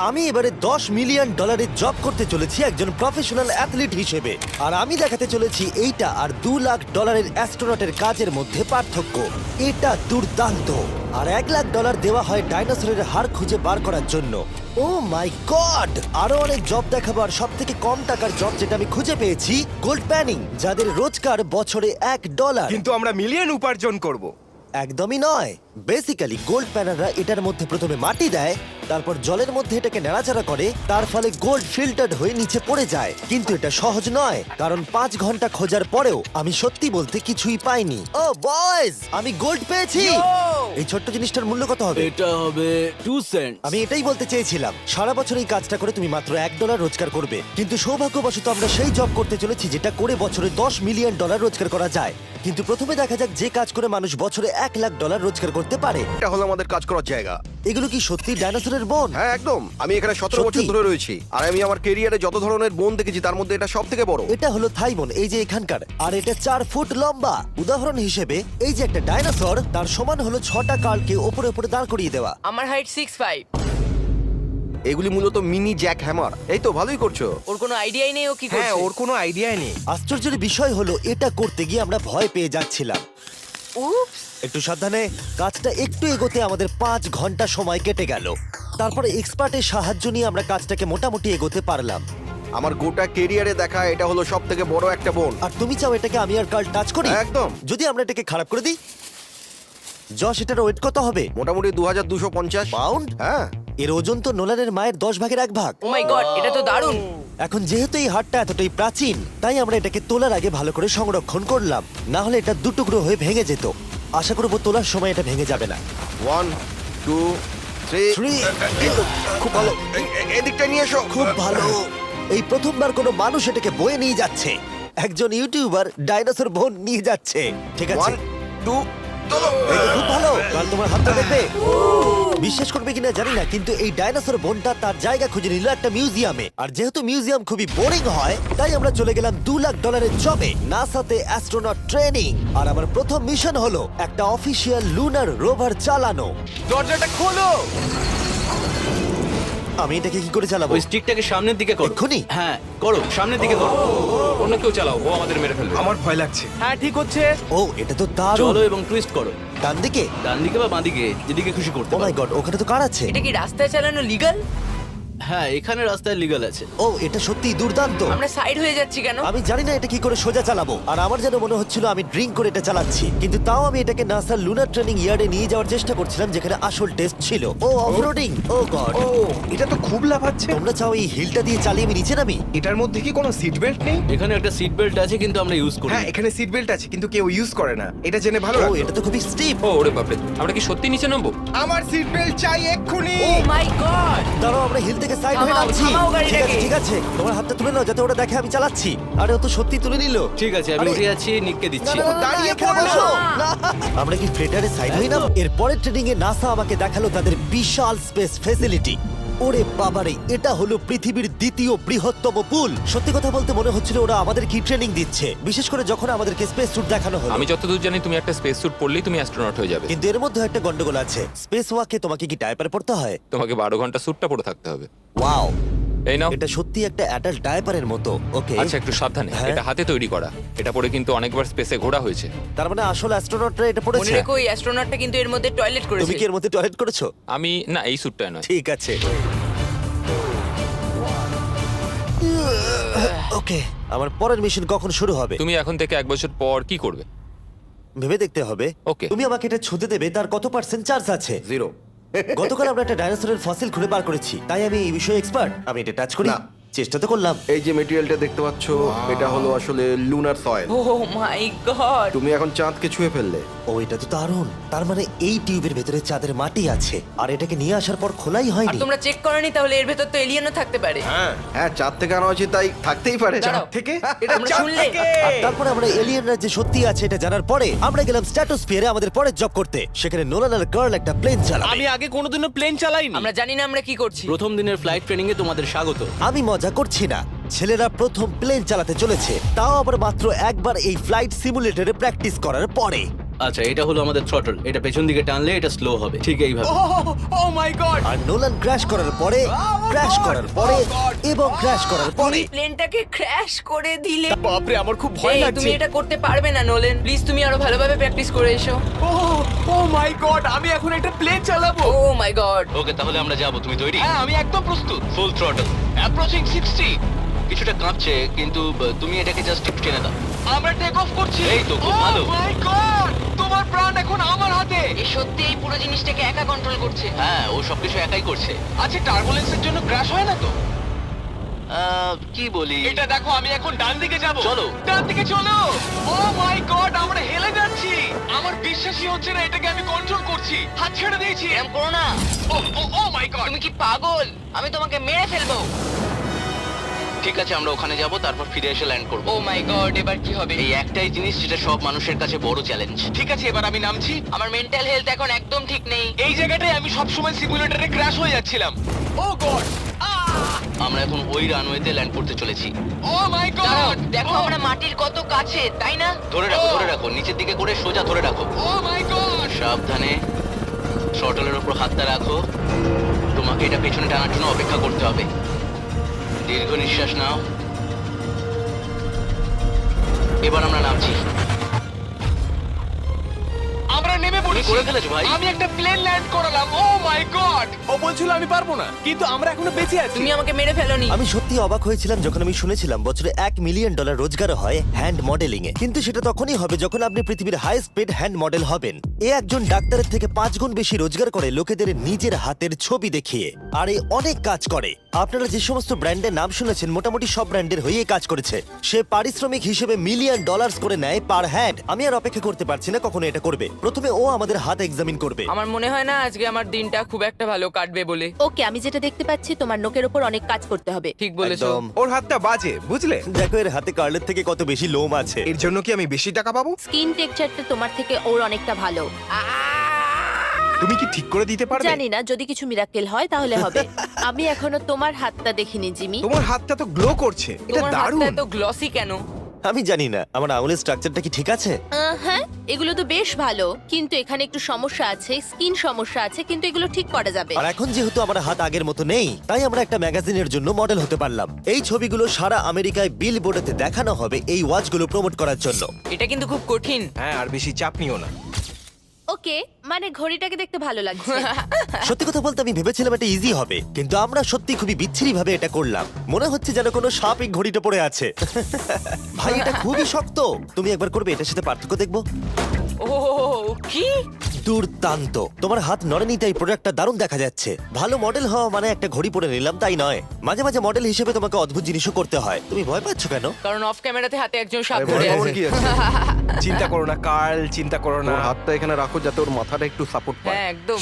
আমি এবারে $10 million job করতে চলেছি একজন প্রফেশনাল অ্যাথলিট হিসেবে। আর আমি দেখাতে চলেছি এইটা আর $2 লাখ অ্যাস্ট্রোনটের কাজের মধ্যে পার্থক্য। এটা দুর্দান্ত। আর $1 লাখ দেওয়া হয় ডাইনোসরের হাড় খুঁজে বার করার জন্য। ও মাই গড! আরো অনেক জব দেখাবার সব থেকে কম টাকার জব যেটা আমি খুঁজে পেয়েছি, গোল্ড প্যানিং, যাদের রোজগার বছরে $1। কিন্তু আমরা মিলিয়ন উপার্জন করব। একদমই নয়। বেসিক্যালি গোল্ড প্যানাররা এটার মধ্যে প্রথমে মাটি দেয়, তারপর জলের মধ্যে এটাকে নাড়াচাড়া করে, তার ফলে গোল্ড ফিল্টার্ড হয়ে নিচে পড়ে যায়। কিন্তু এটা সহজ নয়, কারণ 5 ঘন্টা খোঁজার পরেও আমি সত্যি বলতে কিছুই পাইনি। ও বয়েজ, আমি গোল্ড পেয়েছি। এই ছোট্ট জিনিসটার মূল্য কত হবে? এটা হবে 2 সেন্ট। আমি এটাই বলতে চেয়েছিলাম। সারা বছর এই কাজটা করে তুমি মাত্র $1 রোজগার করবে, কিন্তু সৌভাগ্যবশত আমরা সেই জব করতে চলেছি যেটা করে বছরে $10 মিলিয়ন রোজগার করা যায়। কিন্তু প্রথমে দেখা যাক যে কাজ করে মানুষ বছরে $1 লাখ রোজগার করতে পারে। এটা হলো আমাদের কাজ করার জায়গা। এগুলো কি সত্যি ডাইনোসরের বোন? হ্যাঁ একদম, আমি এখানে 17 সত্যি? বছর ধরে রয়েছি, আর আমি আমার ক্যারিয়ারে যত ধরনের বোন দেখেছি তার মধ্যে এটা সব থেকে বড়। এটা হলো থাইবন, এই যে এখানকার, আর এটা 4 ফুট লম্বা। উদাহরণ হিসেবে এই যে একটা ডাইনোসর, তার সমান হলো 6টা কালকে ওপরে ওপরে দাঁড় করিয়ে দেওয়া। আমার হাইট 6'5". এগুলি মূলত মিনি জ্যাক হ্যামার। এই তো ভালোই করছো। ওর কোনো আইডিয়াই নেই ও কি হ্যাঁ, করছে। ওর কোনো আইডিয়াই নেই। আশ্চর্যের বিষয় হলো এটা করতে গিয়ে আমরা ভয় পেয়ে যাচ্ছিলাম। উপস। একটু সাবধানে। কাজটা একটু এগোতে আমাদের 5 ঘন্টা সময় কেটে গেল। তারপরে এক্সপার্টের সাহায্য নিয়ে আমরা কাজটাকে মোটামুটি এগোতে পারলাম। আমার গোটা ক্যারিয়ারে দেখা এটা হলো সব থেকে বড় একটা বোন। আর তুমি চাও এটাকে আমি আর কাল টাচ করি? একদম। যদি আমরা এটাকে খারাপ করে দিই? যশ, এটার ওয়েট কত হবে? মোটামুটি 2250 পাউন্ড? হ্যাঁ। এর ওজন তো নোলানের মায়ের 10 ভাগের 1 ভাগ। ও মাই গড, এটা তো দারুণ। এখন যেহেতু এই হাটটা এতটাই প্রাচীন, তাই আমরা এটাকে তোলার আগে ভালো করে সংরক্ষণ করলাম, না হলে এটা দুটুকরো হয়ে ভেঙে যেত। আশা করবো তোলার সময় এটা ভেঙে যাবে না। 1 2 3 Three. খুব ভালো। এদিকটা নিয়ে এসো। খুব ভালো। এই প্রথমবার কোনো মানুষ এটাকে বয়ে নিয়ে যাচ্ছে। একজন ইউটিউবার ডাইনোসর বোন নিয়ে যাচ্ছে। ঠিক আছে, 1 2 চলো। এই তো খুব ভালো। কাল তোমার হাতটা দেখবে। বিশ্বাস করবে কিনা জানি না, কিন্তু এই ডাইনোসর বোনটা তার জায়গা খুঁজে নিল একটা মিউজিয়ামে। আর যেহেতু মিউজিয়াম খুবই বোরিং হয়, তাই আমরা চলে গেলাম $2 লাখ জবে, নাসাতে অ্যাস্ট্রোনট ট্রেনিং। আর আমার প্রথম মিশন হলো একটা অফিসিয়াল লুনার রোভার চালানো। দরজাটা খোলো। আমি এটাকে কি করে চালাবো? ওই স্টিকটাকে সামনের দিকে করো। এক্ষুনি? হ্যাঁ, করো, সামনের দিকে করো। অন্য কেউ চালাও, ও আমাদের মেরে ফেলবে। আমার ভয় লাগছে। হ্যাঁ, ঠিক হচ্ছে। ও, এটা তো দারুণ। চলো এবং টুইস্ট করো। ডান দিকে? ডান দিকে বা বাঁ দিকে, যেদিকে খুশি করতে ও মাই পারো। গড, ওখানে তো কার আছে? এটা কি রাস্তায় চালানো লিগ্যাল? হ্যাঁ, এখানে রাস্তায় লিগ্যাল আছে। ও, এটা সত্যি দুর্দান্ত। আমরা সাইড হয়ে যাচ্ছি কেন? আমি জানি না এটা কি করে সোজা চালাবো, আর আমার যেন মনে হচ্ছিল আমি ড্রিঙ্ক করে এটা চালাচ্ছি। কিন্তু তাও আমি এটাকে নাসার লুনার ট্রেনিং ইয়ার্ডে নিয়ে যাওয়ার চেষ্টা করছিলাম, যেখানে আসল টেস্ট ছিল। ও অফরোডিং। ও গড। ও, এটা তো খুব লাফাচ্ছে। তোমরা চাও এই হিলটা দিয়ে চালিয়ে আমি নিচে নামি? এটার মধ্যে কি কোনো সিট বেল্ট নেই? এখানে একটা সিট বেল্ট আছে, কিন্তু আমরা ইউজ করি হ্যাঁ, না। এখানে সিট বেল্ট আছে কিন্তু কেউ ইউজ করে না। এটা জেনে ভালো ও, লাগলো। এটা তো খুবই স্টিপ। ও ওরে বাপরে, আমরা কি সত্যি নিচে নামবো? আমার সিট বেল্ট চাই এক্ষুনি। ও মাই গড। দাঁড়াও, আমরা হিল থেকে সাইড হয়ে থামাও, নামছি। থামাও গাড়িটাকে। ঠিক আছে, তোমার হাতটা তুলে নাও যাতে ওরা দেখে আমি চালাচ্ছি। আরে ও তো সত্যি তুলে নিল। ঠিক আছে, আমি আরে- উঠে যাচ্ছি, নিককে না, দিচ্ছি। না, না, না, দাঁড়িয়ে এখানে পড়ো। বসো। না। আমরা কি ফ্রেটারে সাইড হই না? এর পরের ট্রেনিং এ নাসা আমাকে দেখালো তাদের বিশাল স্পেস ফ্যাসিলিটি। ওরে বাবারে, এটা হলো পৃথিবীর দ্বিতীয় বৃহত্তম পুল। সত্যি কথা বলতে মনে হচ্ছিল ওরা আমাদের কি ট্রেনিং দিচ্ছে, বিশেষ করে যখন আমাদেরকে স্পেস স্যুট দেখানো হলো। আমি যতদূর জানি তুমি একটা স্পেস স্যুট পরলেই তুমি অ্যাস্ট্রোনট হয়ে যাবে। কিন্তু এর মধ্যে একটা গন্ডগোল আছে। স্পেস ওয়াকে তোমাকে কি ডায়াপার পড়তে হয়? তোমাকে 12 ঘন্টা স্যুটটা পরে থাকতে হবে। ওয়াও, এই নাও। এটা সত্যি একটা অ্যাডাল্ট ডায়াপারের মতো। ওকে, আচ্ছা, একটু সাবধানে। হ্যাঁ। এটা হাতে তৈরি করা। এটা পরে কিন্তু অনেকবার স্পেসে ঘোরা হয়েছে। তার মানে আসল অ্যাস্ট্রোনটরা এটা মনে পড়েছে। রেখো এই অ্যাস্ট্রোনটটা কিন্তু এর মধ্যে টয়লেট তুমি করেছে। কি এর মধ্যে টয়লেট করেছো? আমি না, এই স্যুটটা নয়। ঠিক আছে। ওকে, আমার পরের মিশন কখন শুরু হবে? তুমি এখন থেকে 1 বছর পর কি করবে? ভেবে দেখতে হবে। Okay. তুমি আমাকে এটা ছুঁতে দেবে, তার কত % চার্জ আছে? 0। গতকাল আমরা একটা ডাইনোসরের ফসিল খুঁজে বার করেছি, তাই আমি এই বিষয়ে এক্সপার্ট। আমি এটা টাচ করি? না। চেষ্টা তো করলাম। এই যে মেটেরিয়ালটা দেখতে পাচ্ছ, এটা হলো আসলে লুনার সয়েল। ও মাই গড। তুমি এখন চাঁদকে ছুঁয়ে ফেললে। ও, এটা তো দারুণ। তার মানে এই টিউবের ভেতরে চাঁদের মাটি আছে, আর এটাকে নিয়ে আসার পর খোলাই আর হয়নি। তোমরা চেক করনি? তাহলে এর ভেতর তো এলিয়েনও থাকতে পারে। হ্যাঁ, চাঁদ থেকে আনা হয়েছে তাই থাকতেই পারে। দাঁড়াও। থেকে এটা আমরা চাঁদ শুনলে? থেকে। আর তারপরে আমরা এলিয়েনরা যে সত্যি আছে এটা জানার পরে আমরা গেলাম স্ট্র্যাটোস্ফিয়ারে আমাদের পরের জব করতে। সেখানে নোলান আর গার্ল একটা প্লেন চালাবে। আমি আগে কোনোদিনও প্লেন চালাইনি। আমরা জানি না আমরা কি করছি। প্রথম দিনের ফ্লাইট ট্রেনিং এ তোমাদের স্বাগত। আমি মজা করছি না, ছেলেরা প্রথম প্লেন চালাতে চলেছে, তাও আবার মাত্র একবার এই ফ্লাইট সিমুলেটরে প্র্যাকটিস করার পরে। আচ্ছা, এটা হলো আমাদের থ্রটল। এটা পেছন দিকে টানলে এটা স্লো হবে, ঠিক এইভাবে। ও মাই গড আর নোলান ক্র্যাশ করার পরে, ক্র্যাশ করার পরে এবং ক্র্যাশ করার পরে প্লেনটাকে ক্র্যাশ করে দিলে। বাপরে আমার খুব ভয় এই, লাগছে তুমি এটা করতে পারবে না নোলেন, প্লিজ তুমি আরো ভালোভাবে প্র্যাকটিস করে এসো। ও মাই গড আমি এখন একটা প্লেন চালাবো ও মাই গড। ওকে, তাহলে আমরা যাবো। তুমি তৈরি? হ্যাঁ আমি একদম প্রস্তুত ফুল থ্রটল, অ্যাপ্রোচিং 60। কিছুটা কাঁপছে, কিন্তু তুমি এটাকে জাস্ট টিপ টেনে দাও। আমরা টেক অফ করছি এই তো, খুব ভালো। মাই গড তোমার প্রাণ এখন আমার হাতে এ সত্যি এই পুরো জিনিসটাকে একা কন্ট্রোল করছে। হ্যাঁ, ও সবকিছু একাই করছে। আচ্ছা টার্বুলেন্সের জন্য ক্র্যাশ হয় না তো কি বলি? এটা দেখো আমি এখন ডান দিকে যাব চলো। ডান দিকে চলো ও মাই গড আমরা হেলে যাচ্ছি আমার বিশ্বাসই হচ্ছে না এটাকে আমি কন্ট্রোল করছি হাত ছেড়ে দিয়েছি এরকম করো না, ও মাই গড তুমি কি পাগল? আমি তোমাকে মেরে ফেলবো। ঠিক আছে, আমরা ওখানে যাব, তারপর ফিরে এসে ল্যান্ড করব। ও মাই গড, এবার কি হবে? এই একটাই জিনিস যেটা সব মানুষের কাছে বড় চ্যালেঞ্জ। ঠিক আছে এবার আমি নামছি আমার মেন্টাল হেলথ এখন একদম ঠিক নেই। এই জায়গাটায় আমি সব সময় সিমুলেটরে ক্র্যাশ হয়ে যাচ্ছিলাম ও গড আমরা এখন ওই রানওয়েতে ল্যান্ড করতে চলেছি। ও মাই দাঁড়াও, গড দেখো আমরা মাটির কত কাছে, তাই না? ধরে রাখো, ধরে রাখো, নিচের দিকে করে সোজা ধরে রাখো। ও মাই গড সাবধানে থ্রটলের উপর হাতটা রাখো। তোমাকে এটা পেছনে টানার জন্য অপেক্ষা করতে হবে। দীর্ঘ নিঃশ্বাস নাও। এবার আমরা নামছি। আমরা নেমে পড়েছি করে ফেলেছো ভাই। আমি একটা প্লেন ল্যান্ড করালাম ও মাই গড ও বলছিল আমি পারবো না কিন্তু আমরা এখনো বেঁচে আছি তুমি আমাকে মেরে ফেলোনি। আমি সত্যি অবাক হয়েছিলাম যখন আমি শুনেছিলাম বছরে $1 মিলিয়ন রোজগার হয় হ্যান্ড মডেলিং এ। কিন্তু সেটা তখনই হবে যখন আপনি পৃথিবীর হাইস্ট পেড হ্যান্ড মডেল হবেন। এ একজন ডাক্তারের থেকে 5 গুণ বেশি রোজগার করে লোকেদের নিজের হাতের ছবি দেখিয়ে। আর এ অনেক কাজ করে। আপনারা যে সমস্ত ব্র্যান্ডের নাম শুনেছেন মোটামুটি সব ব্র্যান্ডের হয়েই কাজ করেছে। সে পারিশ্রমিক হিসেবে $1 মিলিয়ন করে নেয় পার হ্যান্ড। আমি আর অপেক্ষা করতে পারছি না কখনো এটা করবে। প্রথমে ও আমাদের হাত এক্সামিন করবে। আমার মনে হয় না আজকে আমার দিনটা খুব একটা ভালো কাটবে বলে। ওকে, আমি যেটা দেখতে পাচ্ছি তোমার নোকের ওপর অনেক কাজ করতে হবে। ঠিক বলেছো। একদম। ওর হাতটা বাজে বুঝলে দেখো এর হাতে কার্লের থেকে কত বেশি লোম আছে। এর জন্য কি আমি বেশি টাকা পাবো স্কিন টেক্সচারটা তোমার থেকে ওর অনেকটা ভালো। তুমি কি ঠিক করে দিতে পারবে জানি না, যদি কিছু মিরাকেল হয় তাহলে হবে। আমি এখনো তোমার হাতটা দেখিনি জিমি। তোমার হাতটা তো গ্লো করছে এটা তোমার দারুণ হাতটা এত গ্লসি কেন? আমি জানি না আমার আঙুলের স্ট্রাকচারটা কি ঠিক আছে। হ্যাঁ, এগুলো তো বেশ ভালো, কিন্তু এখানে একটু সমস্যা আছে, স্কিন সমস্যা আছে, কিন্তু এগুলো ঠিক করা যাবে। আর এখন যেহেতু আমার হাত আগের মতো নেই তাই আমরা একটা ম্যাগাজিনের জন্য মডেল হতে পারলাম। এই ছবিগুলো সারা আমেরিকায় বিলবোর্ডেতে দেখানো হবে এই ওয়াচগুলো প্রমোট করার জন্য। এটা কিন্তু খুব কঠিন। হ্যাঁ আর বেশি চাপ নিও না ওকে, মানে ঘড়িটাকে দেখতে ভালো লাগছে। সত্যি কথা বলতে আমি ভেবেছিলাম এটা ইজি হবে, কিন্তু আমরা সত্যি খুবই বিচ্ছিরি ভাবে এটা করলাম। মনে হচ্ছে যেন কোনো সাপ এই ঘড়িটা পড়ে আছে। ভাই এটা খুবই শক্ত। তুমি একবার করবে, এটার সাথে পার্থক্য দেখবো। ও কি দুর্দান্ত। তোমার হাত নড়েনি তাই প্রোডাক্টটা দারুণ দেখা যাচ্ছে। ভালো মডেল হওয়া মানে একটা ঘড়ি পরে নিলাম তাই নয়, মাঝে মাঝে মডেল হিসেবে তোমাকে অদ্ভুত জিনিসও করতে হয়। তুমি ভয় পাচ্ছ কেন? কারণ অফ ক্যামেরাতে হাতে একজন সাপ আরে ধরে ভয় পাওয়ার আছে। কি আছে? চিন্তা করো না কার্ল চিন্তা করো না ওর হাতটা এখানে রাখো যাতে ওর মাথাটা একটু সাপোর্ট পায়। হ্যাঁ একদম।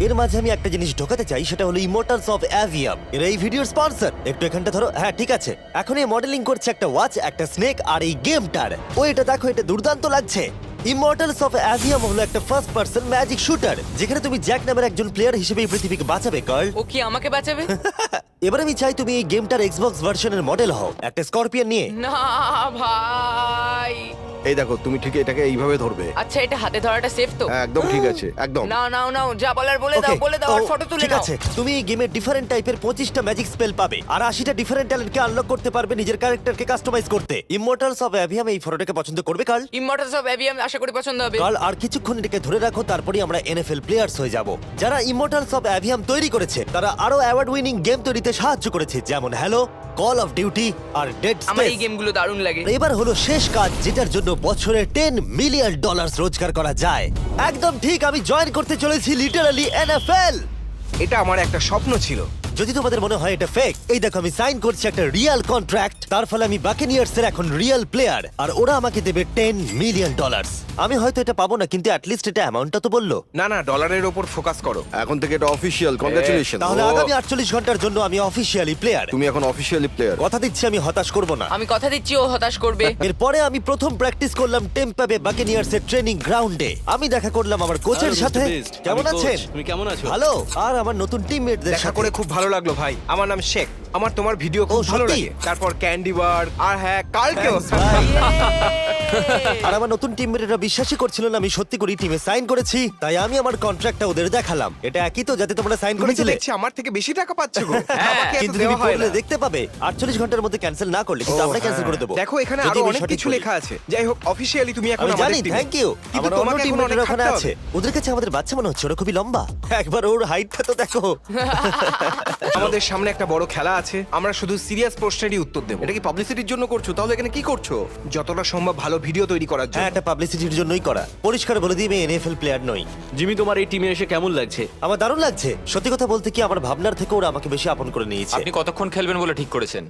এর মাঝে আমি একটা জিনিস ঢোকাতে চাই, সেটা হলো ইমোর্টালস অফ অ্যাভিয়াম। এর এই ভিডিওর স্পন্সর। একটু এখানটা ধরো। হ্যাঁ ঠিক আছে। এখন এই মডেলিং করছে একটা ওয়াচ, একটা স্নেক আর এই গেমটার। ও এটা দেখো, এটা দুর্দান্ত লাগছে। ইমর্টালস অফ অ্যাভিয়াম হলো একটা ফার্স্ট পার্সন ম্যাজিক শুটার যেখানে তুমি জ্যাক নামের একজন প্লেয়ার হিসেবে এই পৃথিবীকে বাঁচাবে গার্ল। ও কি আমাকে বাঁচাবে? এবার আমি চাই তুমি এই গেমটার এক্সবক্স ভার্সনের মডেল হও, একটা স্করপিয়ন নিয়ে। না ভাই। এই দেখো তুমি ঠিক এটাকে এইভাবে ধরবে। আচ্ছা এটা হাতে ধরাটা সেফ তো? হ্যাঁ, একদম ঠিক আছে একদম। নাও নাও নাও, যা বলার বলে দাও, Okay, বলে দাও আর তো ফটো তুলে ঠিক নাও। আছে, তুমি এই গেমে ডিফারেন্ট টাইপের 25টা ম্যাজিক স্পেল পাবে আর 80টা ডিফারেন্ট ট্যালেন্টকে আনলক করতে পারবে নিজের ক্যারেক্টারকে কাস্টমাইজ করতে। ইমর্টালস অফ অ্যাভিয়াম এই ফটোটাকে পছন্দ করবে কার্ল? ইমমর্টালস অফ অ্যাভিয়াম আশা করি পছন্দ হবে। কাল আর কিছুক্ষণ এটাকে ধরে রাখো, তারপরেই আমরা এনএফএল প্লেয়ার্স হয়ে যাব। যারা ইমর্টালস অফ অ্যাভিয়াম তৈরি করেছে তারা আরো অ্যাওয়ার্ড উইনিং গেম তৈরিতে সাহায্য করেছে, যেমন হ্যালো, কল অফ ডিউটি আর ডেড আমার এই স্পেস। গেমগুলো দারুণ লাগে। এবার হলো শেষ কাজ, যেটার জন্য বছরে $10 মিলিয়ন রোজগার করা যায়। একদম ঠিক, আমি জয়েন করতে চলেছি লিটারালি এনএফএল। এটা আমার একটা স্বপ্ন ছিল যদি তোমাদের মনে হয় এটা ফেক, এই দেখো আমি সাইন করছি একটা রিয়েল কন্ট্রাক্ট। তার ফলে আমি বাকেনিয়ার্স এর এখন রিয়েল প্লেয়ার আর ওরা আমাকে দেবে $10 মিলিয়ন। আমি হয়তো এটা পাবো না, কিন্তু অ্যাটলিস্ট এটা অ্যামাউন্টটা তো বললো। না না ডলারের ওপর ফোকাস করো এখন থেকে এটা অফিশিয়াল, কংগ্রাচুলেশন। তাহলে আগামী 48 ঘন্টার জন্য আমি অফিসিয়ালি প্লেয়ার। তুমি এখন অফিশিয়ালি প্লেয়ার। কথা দিচ্ছি আমি হতাশ করব না। আমি কথা দিচ্ছি ও হতাশ করবে। এরপরে আমি প্রথম প্র্যাকটিস করলাম টেম্পা বে বাকেনিয়ার্স এর ট্রেনিং গ্রাউন্ডে। আমি দেখা করলাম আমার কোচের Hello, Mr. সাথে। Beast, কেমন আমি আছেন? coach, তুমি কেমন আছো? ভালো। আর আমার নতুন টিমমেটদের দেখা সাথে করে খুব ভালো লাগলো ভাই আমার নাম শেখ আমার তোমার ভিডিও খুব ও, ভালো সত্যি? লাগে তারপর ক্যান্ডি বার আর হ্যাঁ কালকেও Thanks, ভাই। আর আমার নতুন টিমমেটরা বিশ্বাসই করছিল না আমি সত্যি করে টিমে সাইন করেছি, তাই আমি আমার কন্ট্রাক্টটা ওদের দেখালাম। এটা একই তো যাতে তোমরা সাইন তুমি তো করেছিলে। দেখছি আমার থেকে বেশি টাকা পাচ্ছ গো। আমাকে এত কিন্তু তুমি দেওয়া হয় পড়লে না। দেখতে পাবে 48 ঘন্টার মধ্যে ক্যান্সেল না করলে কিন্তু ও, আমরা ক্যান্সেল হ্যাঁ। করে দেবো। দেখো এখানে যদি আরো আমি অনেক সঠিক কিছু বলি। লেখা আছে। যাই হোক অফিশিয়ালি তুমি এখন আমি আমাদের জানি, টিমে। Thank you. কিন্তু আমার অন্য তোমাকে এখন টিমমেটরা অনেক ওখানে খাটতে আছে। হবে। ওদের কাছে আমাদের বাচ্চা মনে হচ্ছে, ওরা খুবই লম্বা। একবার ওর হাইটটা তো দেখো। আমাদের সামনে একটা বড় খেলা আছে, আমরা শুধু সিরিয়াস প্রশ্নেরই উত্তর দেবো। এটা কি পাবলিসিটির জন্য করছো? তাহলে এখানে কি করছো? যতটা সম্ভব ভালো ভিডিও তৈরি করার হ্যাঁ, জন্য। এটা পাবলিসিটির জন্যই করা। পরিষ্কার বলে দিই আমি এনএফএল প্লেয়ার নই। জিমি, তোমার এই টিমে এসে কেমন লাগছে? আমার দারুণ লাগছে। সত্যি কথা বলতে কি, আমার ভাবনার থেকে ওরা আমাকে বেশি আপন করে নিয়েছে। আপনি কতক্ষণ খেলবেন বলে ঠিক করেছেন?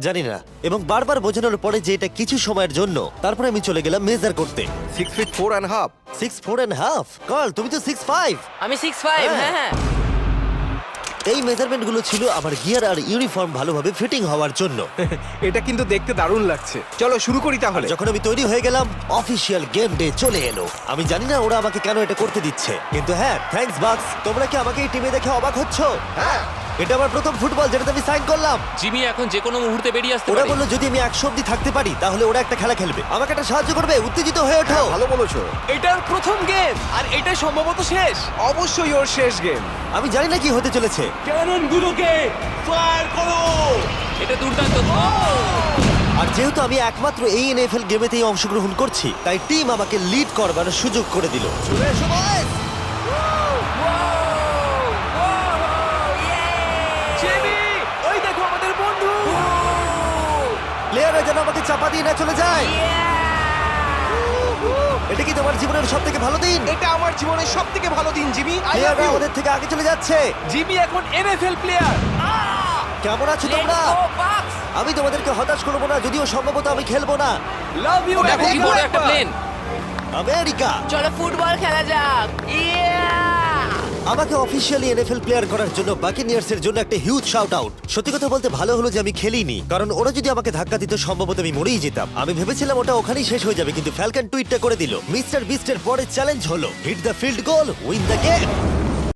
জানি না, এবং বারবার বোঝানোর পরে যে এটা কিছু সময়ের জন্য, তারপরে আমি চলে গেলাম মেজার করতে। 6 feet 4.5। 6'4.5"। কল, তুমি তো 6'5". আমি 6'5", হ্যাঁ। এই মেজারমেন্টগুলো ছিল আমার গিয়ার আর ইউনিফর্ম ভালোভাবে ফিটিং হওয়ার জন্য। এটা কিন্তু দেখতে দারুণ লাগছে। চলো শুরু করি তাহলে। যখন আমি তৈরি হয়ে গেলাম, অফিসিয়াল গেম ডে চলে এলো। আমি জানি না ওরা আমাকে কেন এটা করতে দিচ্ছে, কিন্তু হ্যাঁ, থ্যাঙ্কস বাক্স। তোমরা কি আমাকে এই টিমে দেখে অবাক হচ্ছ? হ্যাঁ, এটা আমার প্রথম ফুটবল যেটাতে আমি সাইন করলাম। জিমি এখন যে কোনো মুহূর্তে বেরিয়ে আসতে ওরা পারে। বললো যদি আমি 100 অব্দি থাকতে পারি তাহলে ওরা একটা খেলা খেলবে, আমাকে একটা সাহায্য করবে। উত্তেজিত হয়ে ওঠো। ভালো বলেছো। এটার প্রথম গেম আর এটা সম্ভবত শেষ। অবশ্যই ওর শেষ গেম। আমি জানি না কি হতে চলেছে। এটা দুর্দান্ত। আর যেহেতু আমি একমাত্র এই এনএফএল গেমেতেই অংশগ্রহণ করছি, তাই টিম আমাকে লিড করবার সুযোগ করে দিল। চলে এসো বয়েজ। জেমি, ওই দেখো আমাদের বন্ধু। প্লেয়াররা যেন আমাকে চাপা দিয়ে না চলে যায়। এটা কি তোমার জীবনের সব থেকে ভালো দিন? এটা আমার জীবনের সবথেকে ভালো দিন, জিমি। আই লাভ প্লেয়াররা ইউ। আমাদের থেকে আগে চলে যাচ্ছে। জিমি এখন এনএফএল প্লেয়ার। কেমন আছো তোমরা? আমি তোমাদেরকে হতাশ করবো না, যদিও সম্ভবত আমি খেলবো না। Love you. দেখো কি বড় একটা প্লেন। আমেরিকা চলো ফুটবল খেলা যাক। আমাকে অফিসিয়ালি এনএফএল প্লেয়ার করার জন্য বাকিনিয়ার্স এর জন্য একটা হিউজ শাউট আউট। সত্যি কথা বলতে ভালো হলো যে আমি খেলিনি, কারণ ওরা যদি আমাকে ধাক্কা দিত সম্ভবত আমি মরেই যেতাম। আমি ভেবেছিলাম ওটা ওখানেই শেষ হয়ে যাবে, কিন্তু ফ্যালকন টুইটটা করে দিল, মিস্টার বিস্টের পরে চ্যালেঞ্জ হলো hit the field goal, win the game.